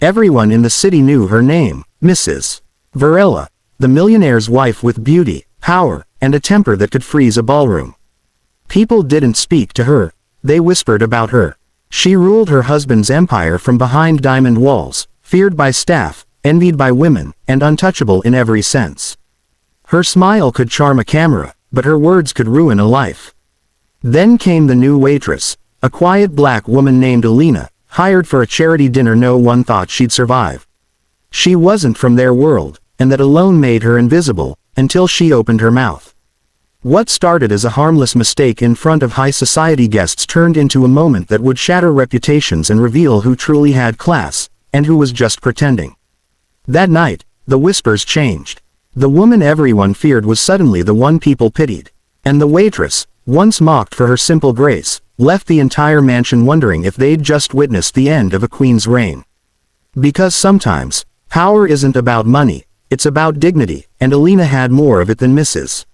Everyone in the city knew her name, Mrs. Varela, the millionaire's wife with beauty, power, and a temper that could freeze a ballroom. People didn't speak to her, they whispered about her. She ruled her husband's empire from behind diamond walls, feared by staff, envied by women, and untouchable in every sense. Her smile could charm a camera, but her words could ruin a life. Then came the new waitress, a quiet black woman named Alina, hired for a charity dinner no one thought she'd survive. She wasn't from their world, and that alone made her invisible, until she opened her mouth. What started as a harmless mistake in front of high society guests turned into a moment that would shatter reputations and reveal who truly had class, and who was just pretending. That night, the whispers changed. The woman everyone feared was suddenly the one people pitied. And the waitress, once mocked for her simple grace, left the entire mansion wondering if they'd just witnessed the end of a queen's reign. Because sometimes, power isn't about money, it's about dignity, and Alina had more of it than Mrs.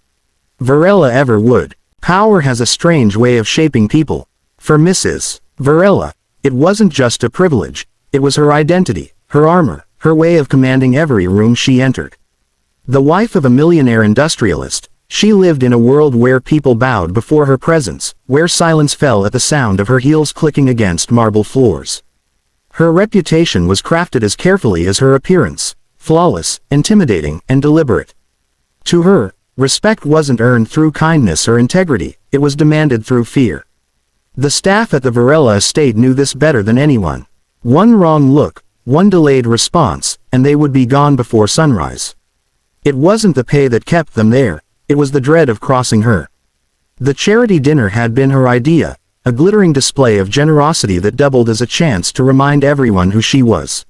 Varela ever would. Power has a strange way of shaping people. For Mrs. Varela, it wasn't just a privilege, it was her identity, her armor, her way of commanding every room she entered. The wife of a millionaire industrialist, she lived in a world where people bowed before her presence, where silence fell at the sound of her heels clicking against marble floors. Her reputation was crafted as carefully as her appearance, flawless, intimidating, and deliberate. To her, respect wasn't earned through kindness or integrity, it was demanded through fear. The staff at the Varela estate knew this better than anyone. One wrong look, one delayed response, and they would be gone before sunrise. It wasn't the pay that kept them there, it was the dread of crossing her. The charity dinner had been her idea, a glittering display of generosity that doubled as a chance to remind everyone who she was.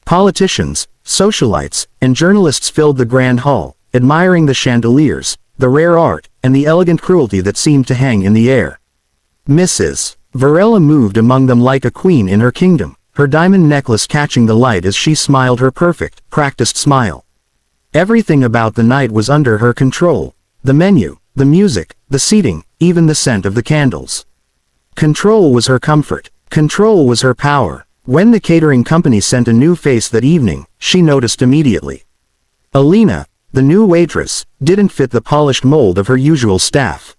Politicians, socialites, and journalists filled the grand hall, admiring the chandeliers, the rare art, and the elegant cruelty that seemed to hang in the air. Mrs. Varela moved among them like a queen in her kingdom, her diamond necklace catching the light as she smiled her perfect, practiced smile. Everything about the night was under her control. The menu, the music, the seating, even the scent of the candles. Control was her comfort. Control was her power. When the catering company sent a new face that evening, she noticed immediately. Alina, the new waitress, didn't fit the polished mold of her usual staff.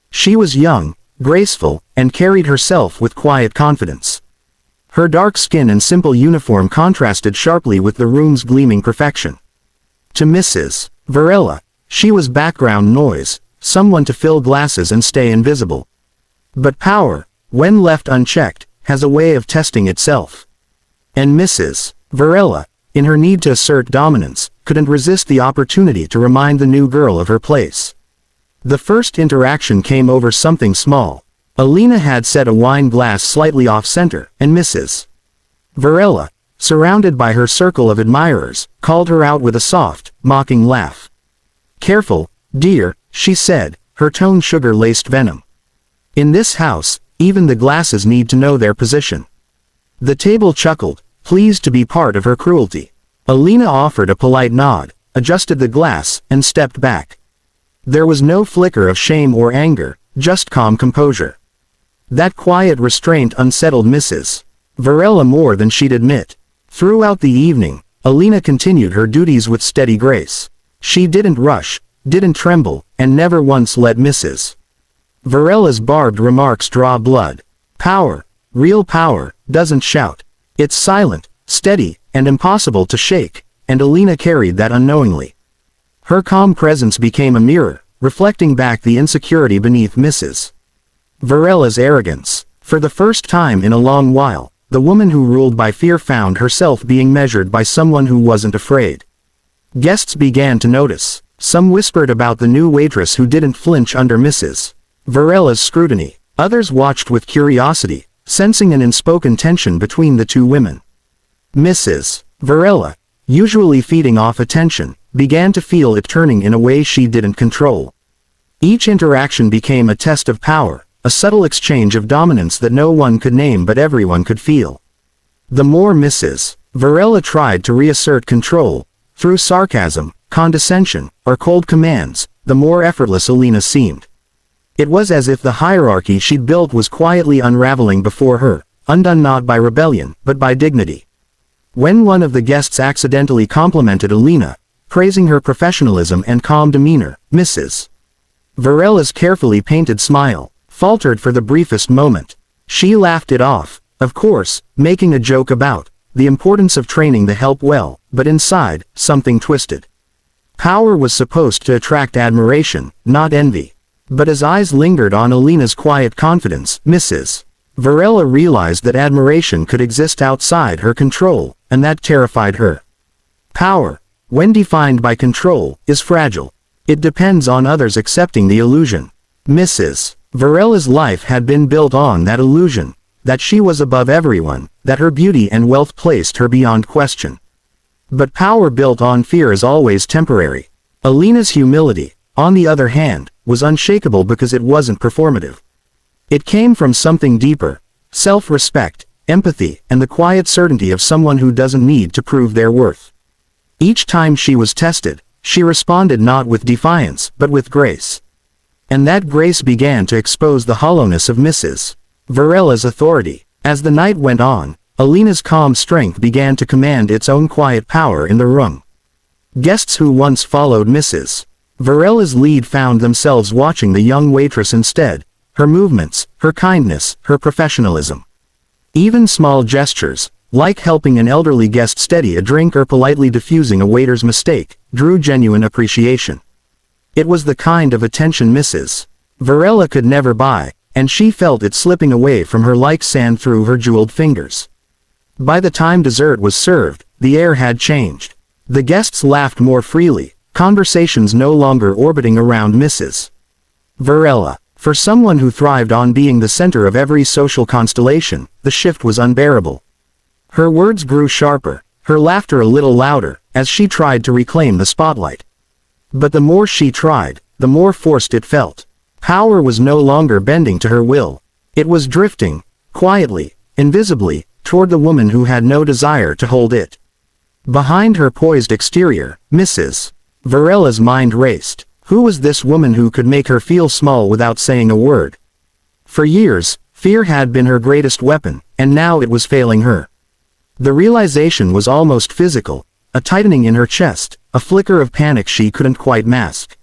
She was young, graceful, and carried herself with quiet confidence. Her dark skin and simple uniform contrasted sharply with the room's gleaming perfection. To Mrs. Varela, she was background noise, someone to fill glasses and stay invisible. But power, when left unchecked, has a way of testing itself. And Mrs. Varela, in her need to assert dominance, couldn't resist the opportunity to remind the new girl of her place. The first interaction came over something small. Alina had set a wine glass slightly off-center, and Mrs. Varela, surrounded by her circle of admirers, called her out with a soft, mocking laugh. "Careful, dear," she said, her tone sugar-laced venom. "In this house, even the glasses need to know their position." The table chuckled, pleased to be part of her cruelty. Alina offered a polite nod, adjusted the glass, and stepped back. There was no flicker of shame or anger, just calm composure. That quiet restraint unsettled Mrs. Varela more than she'd admit. Throughout the evening, Alina continued her duties with steady grace. She didn't rush, didn't tremble, and never once let Mrs. Varela's barbed remarks draw blood. Power, real power, doesn't shout. It's silent, steady, and impossible to shake, and Alina carried that unknowingly. Her calm presence became a mirror, reflecting back the insecurity beneath Mrs. Varela's arrogance. For the first time in a long while, the woman who ruled by fear found herself being measured by someone who wasn't afraid. Guests began to notice. Some whispered about the new waitress who didn't flinch under Mrs. Varela's scrutiny. Others watched with curiosity, sensing an unspoken tension between the two women. Mrs. Varela, usually feeding off attention, began to feel it turning in a way she didn't control. Each interaction became a test of power, a subtle exchange of dominance that no one could name but everyone could feel. The more Mrs. Varela tried to reassert control, through sarcasm, condescension, or cold commands, the more effortless Alina seemed. It was as if the hierarchy she'd built was quietly unraveling before her, undone not by rebellion, but by dignity. When one of the guests accidentally complimented Alina, praising her professionalism and calm demeanor, Mrs. Varella's carefully painted smile faltered for the briefest moment. She laughed it off, of course, making a joke about the importance of training the help well, but inside, something twisted. Power was supposed to attract admiration, not envy. But as eyes lingered on Alina's quiet confidence, Mrs. Varela realized that admiration could exist outside her control, and that terrified her. Power, when defined by control, is fragile. It depends on others accepting the illusion. Mrs. Varela's life had been built on that illusion, that she was above everyone, that her beauty and wealth placed her beyond question. But power built on fear is always temporary. Alina's humility, on the other hand, was unshakable because it wasn't performative. It came from something deeper: self-respect, empathy, and the quiet certainty of someone who doesn't need to prove their worth. Each time she was tested, she responded not with defiance, but with grace. And that grace began to expose the hollowness of Mrs. Varela's authority. As the night went on, Alina's calm strength began to command its own quiet power in the room. Guests who once followed Mrs. Varela's lead found themselves watching the young waitress instead, her movements, her kindness, her professionalism. Even small gestures, like helping an elderly guest steady a drink or politely diffusing a waiter's mistake, drew genuine appreciation. It was the kind of attention Mrs. Varela could never buy, and she felt it slipping away from her like sand through her jeweled fingers. By the time dessert was served, the air had changed. The guests laughed more freely, conversations no longer orbiting around Mrs. Varela. For someone who thrived on being the center of every social constellation, the shift was unbearable. Her words grew sharper, her laughter a little louder, as she tried to reclaim the spotlight. But the more she tried, the more forced it felt. Power was no longer bending to her will. It was drifting, quietly, invisibly, toward the woman who had no desire to hold it. Behind her poised exterior, Mrs. Varela's mind raced. Who was this woman who could make her feel small without saying a word? For years, fear had been her greatest weapon, and now it was failing her. The realization was almost physical, a tightening in her chest, a flicker of panic she couldn't quite mask.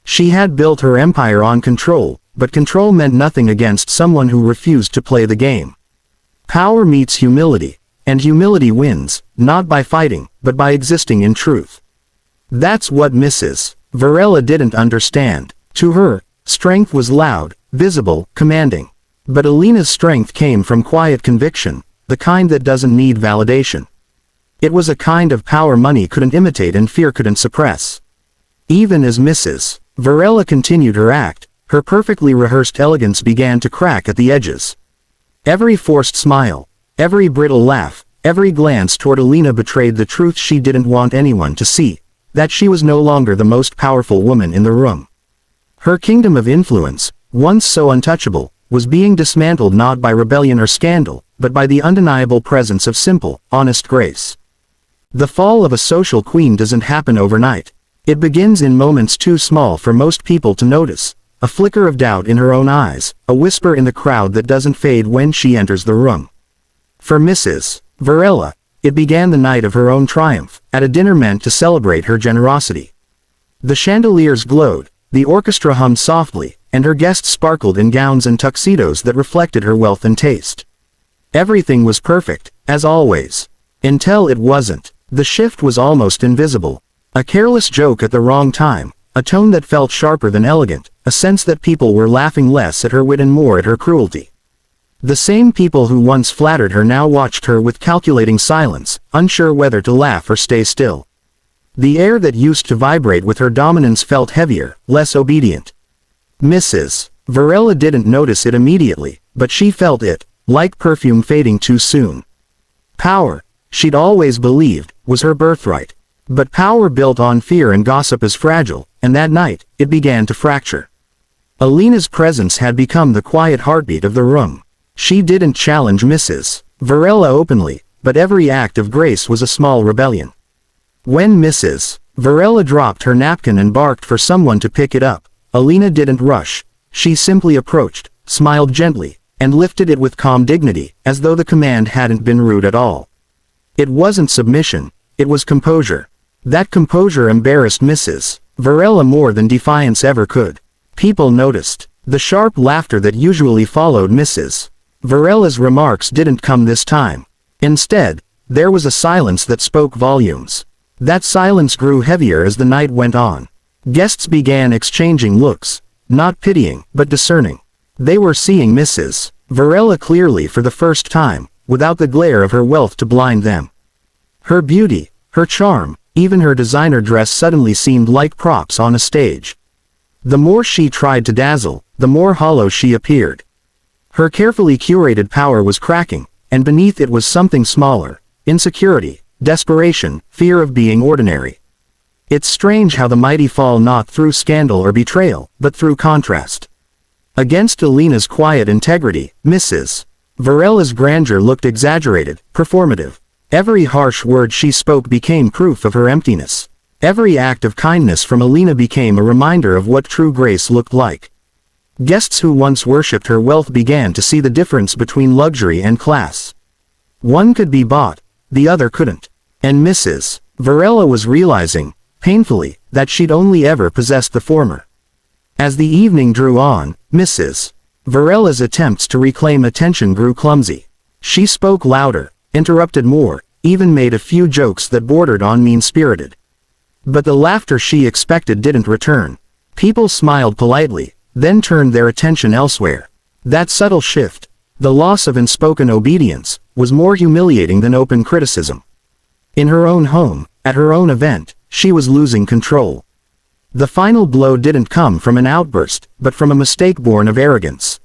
She had built her empire on control, but control meant nothing against someone who refused to play the game. Power meets humility, and humility wins, not by fighting, but by existing in truth. That's what Mrs. Varela didn't understand. To her, strength was loud, visible, commanding. But Alina's strength came from quiet conviction, the kind that doesn't need validation. It was a kind of power money couldn't imitate and fear couldn't suppress. Even as Mrs. Varela continued her act, her perfectly rehearsed elegance began to crack at the edges. Every forced smile, every brittle laugh, every glance toward Alina betrayed the truth she didn't want anyone to see, that she was no longer the most powerful woman in the room. Her kingdom of influence, once so untouchable, was being dismantled not by rebellion or scandal, but by the undeniable presence of simple, honest grace. The fall of a social queen doesn't happen overnight. It begins in moments too small for most people to notice, a flicker of doubt in her own eyes, a whisper in the crowd that doesn't fade when she enters the room. For Mrs. Varela, it began the night of her own triumph, at a dinner meant to celebrate her generosity. The chandeliers glowed, the orchestra hummed softly, and her guests sparkled in gowns and tuxedos that reflected her wealth and taste. Everything was perfect, as always. Until it wasn't. The shift was almost invisible. A careless joke at the wrong time, a tone that felt sharper than elegant, a sense that people were laughing less at her wit and more at her cruelty. The same people who once flattered her now watched her with calculating silence, unsure whether to laugh or stay still. The air that used to vibrate with her dominance felt heavier, less obedient. Mrs. Varela didn't notice it immediately, but she felt it, like perfume fading too soon. Power, she'd always believed, was her birthright. But power built on fear and gossip is fragile, and that night, it began to fracture. Alina's presence had become the quiet heartbeat of the room. She didn't challenge Mrs. Varela openly, but every act of grace was a small rebellion. When Mrs. Varela dropped her napkin and barked for someone to pick it up, Alina didn't rush. She simply approached, smiled gently, and lifted it with calm dignity, as though the command hadn't been rude at all. It wasn't submission, it was composure. That composure embarrassed Mrs. Varela more than defiance ever could. People noticed. The sharp laughter that usually followed Mrs. Varela's remarks didn't come this time. Instead, there was a silence that spoke volumes. That silence grew heavier as the night went on. Guests began exchanging looks, not pitying, but discerning. They were seeing Mrs. Varela clearly for the first time, without the glare of her wealth to blind them. Her beauty, her charm, even her designer dress suddenly seemed like props on a stage. The more she tried to dazzle, the more hollow she appeared. Her carefully curated power was cracking, and beneath it was something smaller: insecurity, desperation, fear of being ordinary. It's strange how the mighty fall not through scandal or betrayal, but through contrast. Against Alina's quiet integrity, Mrs. Varela's grandeur looked exaggerated, performative. Every harsh word she spoke became proof of her emptiness. Every act of kindness from Alina became a reminder of what true grace looked like. Guests who once worshipped her wealth began to see the difference between luxury and class. One could be bought, the other couldn't. And Mrs. Varela was realizing, painfully, that she'd only ever possessed the former. As the evening drew on, Mrs. Varela's attempts to reclaim attention grew clumsy. She spoke louder, interrupted more, even made a few jokes that bordered on mean-spirited. But the laughter she expected didn't return. People smiled politely, then turned their attention elsewhere. That subtle shift, the loss of unspoken obedience, was more humiliating than open criticism. In her own home, at her own event, she was losing control. The final blow didn't come from an outburst, but from a mistake born of arrogance.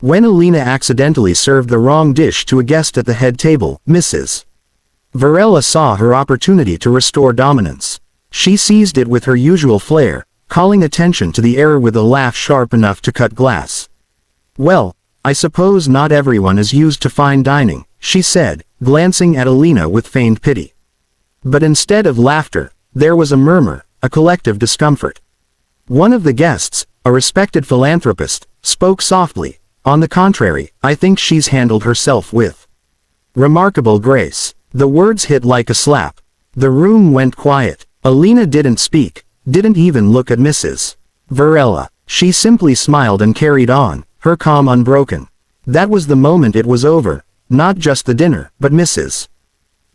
When Alina accidentally served the wrong dish to a guest at the head table, Mrs. Varela saw her opportunity to restore dominance. She seized it with her usual flair, calling attention to the error with a laugh sharp enough to cut glass. "Well, I suppose not everyone is used to fine dining," she said, glancing at Alina with feigned pity. But instead of laughter, there was a murmur, a collective discomfort. One of the guests, a respected philanthropist, spoke softly. "On the contrary, I think she's handled herself with remarkable grace." The words hit like a slap. The room went quiet. Alina didn't speak, didn't even look at Mrs. Varela. She simply smiled and carried on, her calm unbroken. That was the moment it was over, not just the dinner, but Mrs.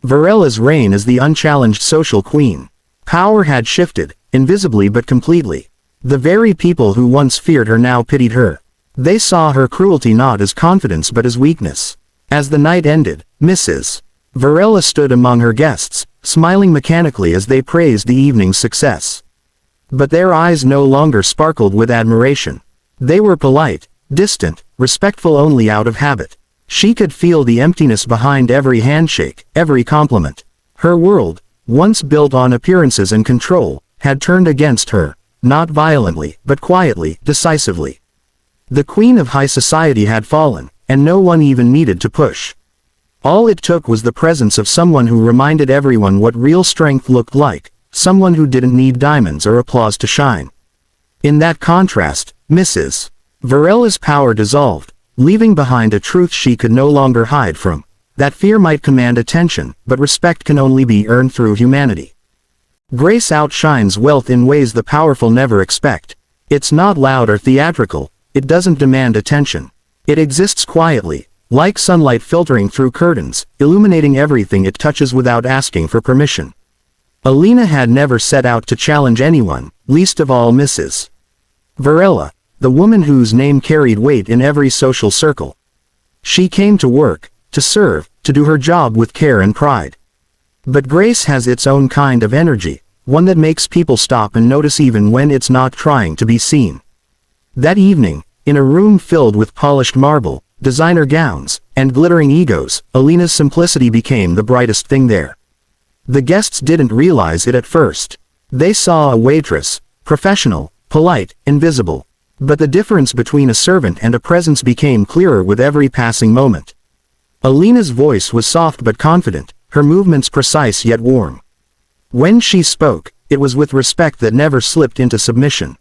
Varela's reign as the unchallenged social queen. Power had shifted, invisibly but completely. The very people who once feared her now pitied her. They saw her cruelty not as confidence but as weakness. As the night ended, Mrs. Varela stood among her guests, smiling mechanically as they praised the evening's success. But their eyes no longer sparkled with admiration. They were polite, distant, respectful only out of habit. She could feel the emptiness behind every handshake, every compliment. Her world, once built on appearances and control, had turned against her, not violently, but quietly, decisively. The queen of high society had fallen, and no one even needed to push. All it took was the presence of someone who reminded everyone what real strength looked like, someone who didn't need diamonds or applause to shine. In that contrast, Mrs. Varela's power dissolved, leaving behind a truth she could no longer hide from: that fear might command attention, but respect can only be earned through humanity. Grace outshines wealth in ways the powerful never expect. It's not loud or theatrical, it doesn't demand attention. It exists quietly, like sunlight filtering through curtains, illuminating everything it touches without asking for permission. Alina had never set out to challenge anyone, least of all Mrs. Varela, the woman whose name carried weight in every social circle. She came to work, to serve, to do her job with care and pride. But grace has its own kind of energy, one that makes people stop and notice even when it's not trying to be seen. That evening, in a room filled with polished marble, designer gowns, and glittering egos, Alina's simplicity became the brightest thing there. The guests didn't realize it at first. They saw a waitress, professional, polite, invisible. But the difference between a servant and a presence became clearer with every passing moment. Alina's voice was soft but confident, her movements precise yet warm. When she spoke, it was with respect that never slipped into submission.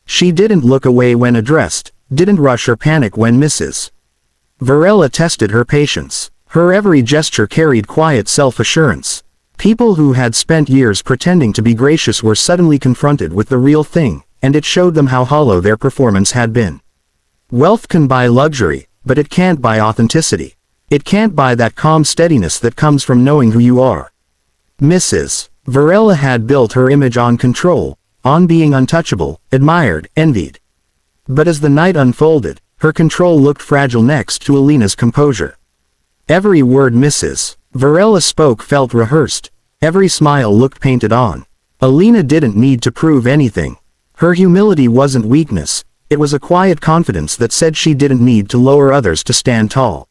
She didn't look away when addressed, didn't rush or panic when Mrs. Varela tested her patience. Her every gesture carried quiet self-assurance. People who had spent years pretending to be gracious were suddenly confronted with the real thing, and it showed them how hollow their performance had been. Wealth can buy luxury, but it can't buy authenticity. It can't buy that calm steadiness that comes from knowing who you are. Mrs. Varela had built her image on control, on being untouchable, admired, envied. But as the night unfolded, her control looked fragile next to Alina's composure. Every word Mrs. Varela spoke felt rehearsed. Every smile looked painted on. Alina didn't need to prove anything. Her humility wasn't weakness, it was a quiet confidence that said she didn't need to lower others to stand tall.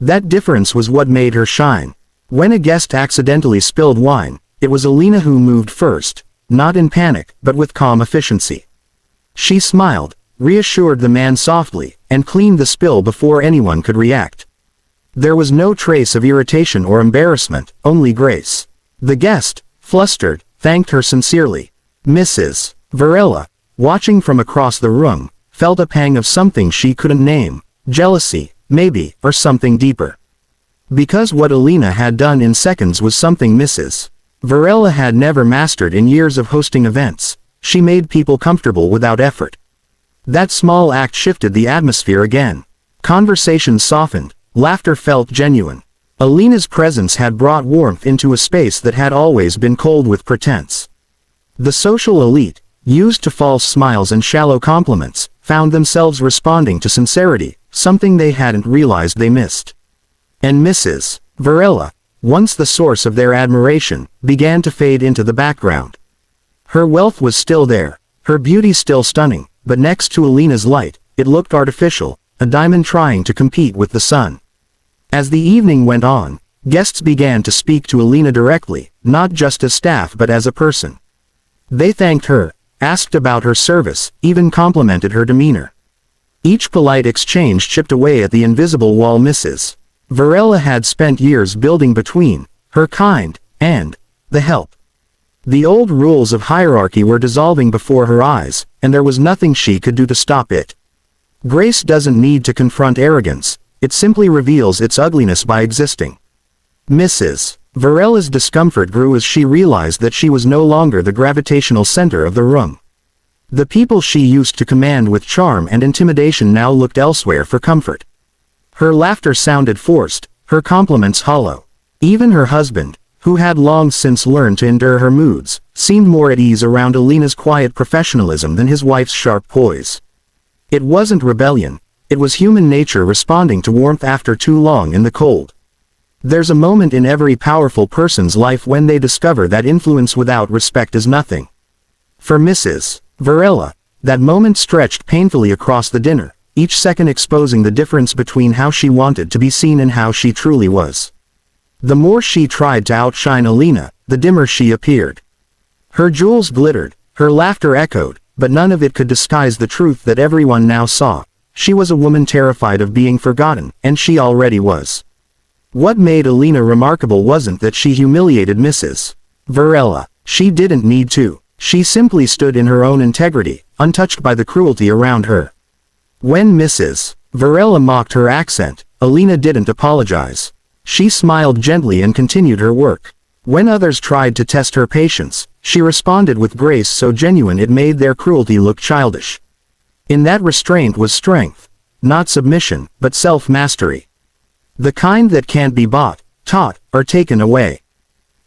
That difference was what made her shine. When a guest accidentally spilled wine, it was Alina who moved first, not in panic, but with calm efficiency. She smiled, reassured the man softly, and cleaned the spill before anyone could react. There was no trace of irritation or embarrassment, only grace. The guest, flustered, thanked her sincerely. Mrs. Varela, watching from across the room, felt a pang of something she couldn't name, jealousy, maybe, or something deeper. Because what Alina had done in seconds was something Mrs. Varela had never mastered in years of hosting events. She made people comfortable without effort. That small act shifted the atmosphere again. Conversations softened, laughter felt genuine. Alina's presence had brought warmth into a space that had always been cold with pretense. The social elite, used to false smiles and shallow compliments, found themselves responding to sincerity, something they hadn't realized they missed. And Mrs. Varela, once the source of their admiration, began to fade into the background. Her wealth was still there, her beauty still stunning, but next to Alina's light, it looked artificial, a diamond trying to compete with the sun. As the evening went on, guests began to speak to Alina directly, not just as staff but as a person. They thanked her, asked about her service, even complimented her demeanor. Each polite exchange chipped away at the invisible wall Mrs. Varela had spent years building between her kind and the help. The old rules of hierarchy were dissolving before her eyes, and there was nothing she could do to stop it. Grace doesn't need to confront arrogance, it simply reveals its ugliness by existing. Mrs. Varela's discomfort grew as she realized that she was no longer the gravitational center of the room. The people she used to command with charm and intimidation now looked elsewhere for comfort. Her laughter sounded forced, her compliments hollow. Even her husband, who had long since learned to endure her moods, seemed more at ease around Alina's quiet professionalism than his wife's sharp poise. It wasn't rebellion, it was human nature responding to warmth after too long in the cold. There's a moment in every powerful person's life when they discover that influence without respect is nothing. For Mrs. Varela, that moment stretched painfully across the dinner, each second exposing the difference between how she wanted to be seen and how she truly was. The more she tried to outshine Alina, the dimmer she appeared. Her jewels glittered, her laughter echoed, but none of it could disguise the truth that everyone now saw. She was a woman terrified of being forgotten, and she already was. What made Alina remarkable wasn't that she humiliated Mrs. Varela. She didn't need to. She simply stood in her own integrity, untouched by the cruelty around her. When Mrs. Varela mocked her accent, Alina didn't apologize. She smiled gently and continued her work. When others tried to test her patience, she responded with grace so genuine it made their cruelty look childish. In that restraint was strength, not submission, but self-mastery. The kind that can't be bought, taught, or taken away.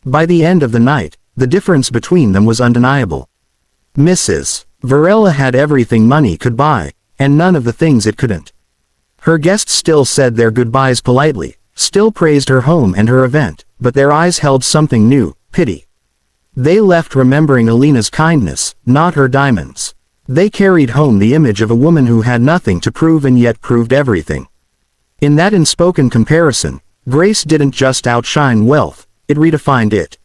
By the end of the night, the difference between them was undeniable. Mrs. Varela had everything money could buy, and none of the things it couldn't. Her guests still said their goodbyes politely, still praised her home and her event, but their eyes held something new, pity. They left remembering Alina's kindness, not her diamonds. They carried home the image of a woman who had nothing to prove and yet proved everything. In that unspoken comparison, grace didn't just outshine wealth, it redefined it.